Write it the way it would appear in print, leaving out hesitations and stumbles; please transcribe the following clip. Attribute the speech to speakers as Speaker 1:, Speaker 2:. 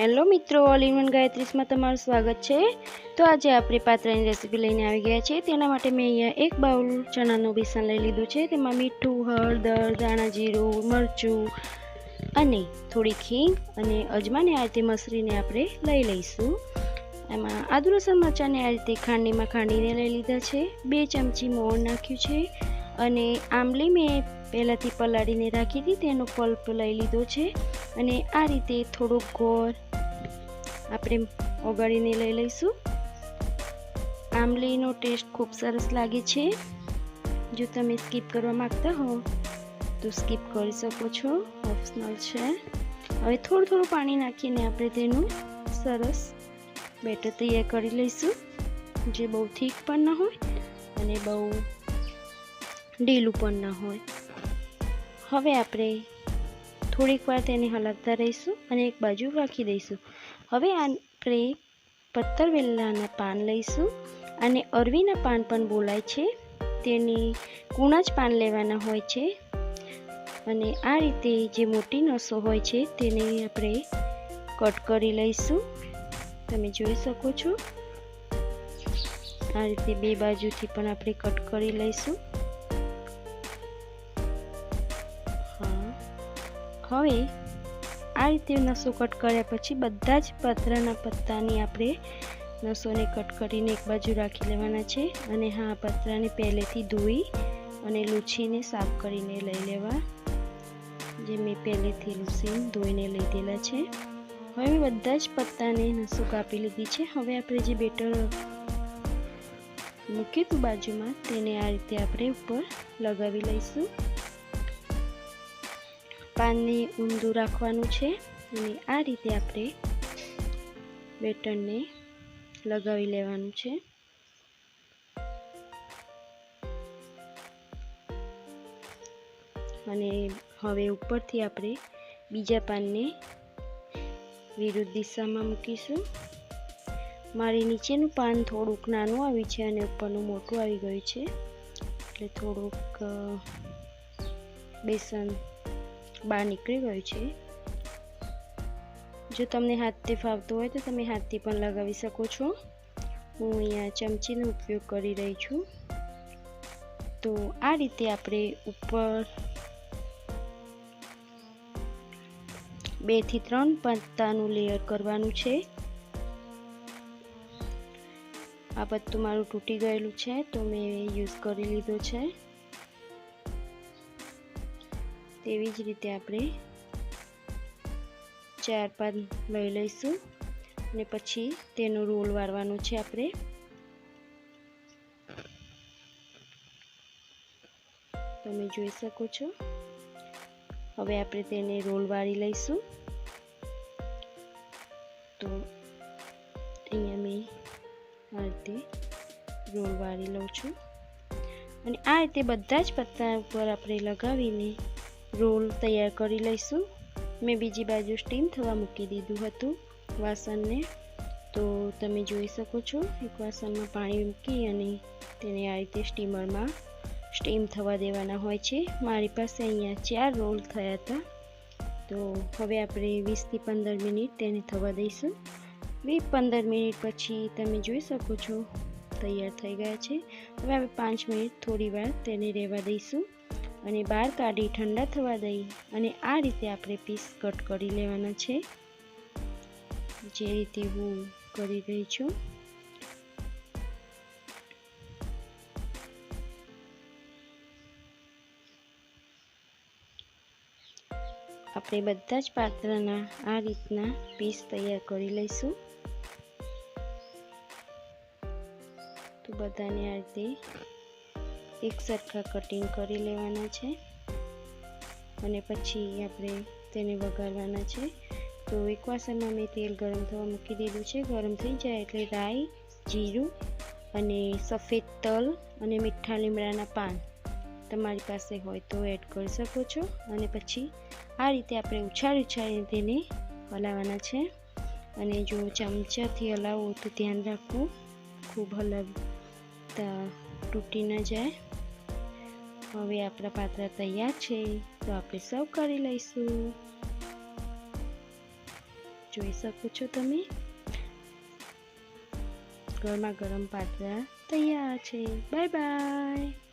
Speaker 1: Hello મિત્રો, all in one ગાયત્રીસમાં તમારું સ્વાગત છે। તો આજે આપણે પાત્રાની રેસીપી લઈને આવી ગયા છે। તેના માટે મેં અહીંયા એક બાઉલ ચણાનું બેસન લઈ લીધું છે। તેમાં મીઠું, હળદર, ધાણા જીરું, મરચું અને થોડીક હિંગ અને અજમાને આ રીતે મસળીને આપણે લઈ લઈશું। એમાં આદુ લસણ મરચાંને આ રીતે ખાંડણીમાં ખાંડીને લઈ લીધા છે। 2 ચમચી મોણ નાખ્યું છે અને આંબલી મેં પહેલાંથી પલાળીને રાખી હતી, તેનો પલ્પ લઈ લીધો છે અને આ રીતે થોડોક ગોળ આપણે ઓગાળીને લઈ લઈશું। આંબલીનો ટેસ્ટ ખૂબ સરસ લાગે છે। જો તમે સ્કીપ કરવા માંગતા હો તો સ્કીપ કરી શકો છો, ઓપ્શનલ છે। હવે થોડું પાણી નાખીને આપણે તેનું સરસ બેટર તૈયાર કરી લઈશું, જે બહુ થીક પણ ના હોય અને બહુ ઢીલું પણ ના હોય। હવે આપણે થોડીક વાર તેને હલાવતા રહીશું અને એક બાજુ રાખી દઈશું। હવે આપણે પત્તર વેલ્લાના પાન લઈશું અને અરવીના પાન પણ બોલાય છે, તેની કૂણા જ પાન લેવાના હોય છે અને આ રીતે જે મોટી નસો હોય છે તેને આપણે કટ કરી લઈશું। તમે જોઈ શકો છો, આ રીતે 2 બાજુથી પણ આપણે કટ કરી લઈશું। હવે આ રીતે નસો કટ કર્યા પછી બધા જ પતરાના પત્તાની આપણે નસોને કટ કરીને એક બાજુ રાખી લેવાના છે અને હા, પતરાને પહેલેથી ધોઈ અને લૂછીને સાફ કરીને લઈ લેવા, જે મેં પહેલેથી લૂછીને ધોઈને લીધેલા છે। હવે બધા જ પત્તાને નસો કાપી લીધી છે। હવે આપણે જે બેટર મૂક્યું હતું બાજુમાં, તેને આ રીતે આપણે ઉપર લગાવી લઈશું। પાનને ઊંધું રાખવાનું છે અને આ રીતે આપણે બેટરને લગાવી લેવાનું છે। અને હવે ઉપરથી આપણે બીજા પાનને વિરુદ્ધ દિશામાં મૂકીશું। મારે નીચેનું પાન થોડુંક નાનું આવ્યું છે અને ઉપરનું મોટું આવી ગયું છે, એટલે થોડુંક બેસન બહાર નીકળી ગયું છે। જો તમને હાથથી ફાવતું હોય તો તમે હાથથી પણ લગાવી શકો છો। હું અહીંયા ચમચીનો ઉપયોગ કરી રહી છું। તો આ રીતે આપણે ઉપર 2 થી 3 પત્તાનું લેયર કરવાનું છે। આ પત્તું મારું તૂટી ગયેલું છે તો મેં યુઝ કરી લીધો છે। તેવી જ રીતે આપણે 4 પાન લઈ લઈશું અને પછી તેનો રોલ વાળવાનો છે આપણે। તમે જોઈ શકો છો, હવે આપણે તેને રોલ વાળી લઈશું। તો અહીંયા મેં આ રીતે રોલ વાળી લઉં છું અને આ રીતે બધા જ પત્તા ઉપર આપણે લગાવીને રોલ તૈયાર કરી લઈશું। મેં બીજી બાજુ સ્ટીમ થવા મૂકી દીધું હતું વાસણને, તો તમે જોઈ શકો છો, એક વાસણમાં પાણી મૂકી અને તેને આ રીતે સ્ટીમરમાં સ્ટીમ થવા દેવાના હોય છે। મારી પાસે અહીંયા 4 રોલ થયા હતા, તો હવે આપણે 20 થી 15 મિનિટ તેને થવા દઈશું। 15 મિનિટ પછી તમે જોઈ શકો છો તૈયાર થઈ ગયા છે। હવે આપણે 5 મિનિટ થોડી વાર તેને રહેવા દઈશું અને બહાર કાઢી ઠંડા થવા દઈ અને આ રીતે આપણે પીસ કટ કરી લેવાના છે, જે રીતે હું કરી રહી છું। આપણે બધા જ પાત્રાના આ રીતના પીસ તૈયાર કરી લઈશું। તો બધાને આ રીતે એક સરખા કટિંગ કરી લેવાના છે અને પછી આપણે તેને વઘારવાના છે। તો એક વાસણમાં મેં તેલ ગરમ થવા મૂકી દીધું છે। ગરમ થઈ જાય એટલે રાઈ, જીરું અને સફેદ તલ અને મીઠા લીમડાના પાન તમારી પાસે હોય તો એડ કરી શકો છો અને પછી આ રીતે આપણે ઉછાળીને તેને હલાવવાના છે અને જો ચમચાથી હલાવો તો ધ્યાન રાખવું, ખૂબ હલાવતા તૂટી ન જાય। હવે આપણા પાત્રા તૈયાર છે, તો આપણે સર્વ કરી લઈશું। જોઈ શકો છો તમે, ગરમા ગરમ પાત્રા તૈયાર છે. Bye bye.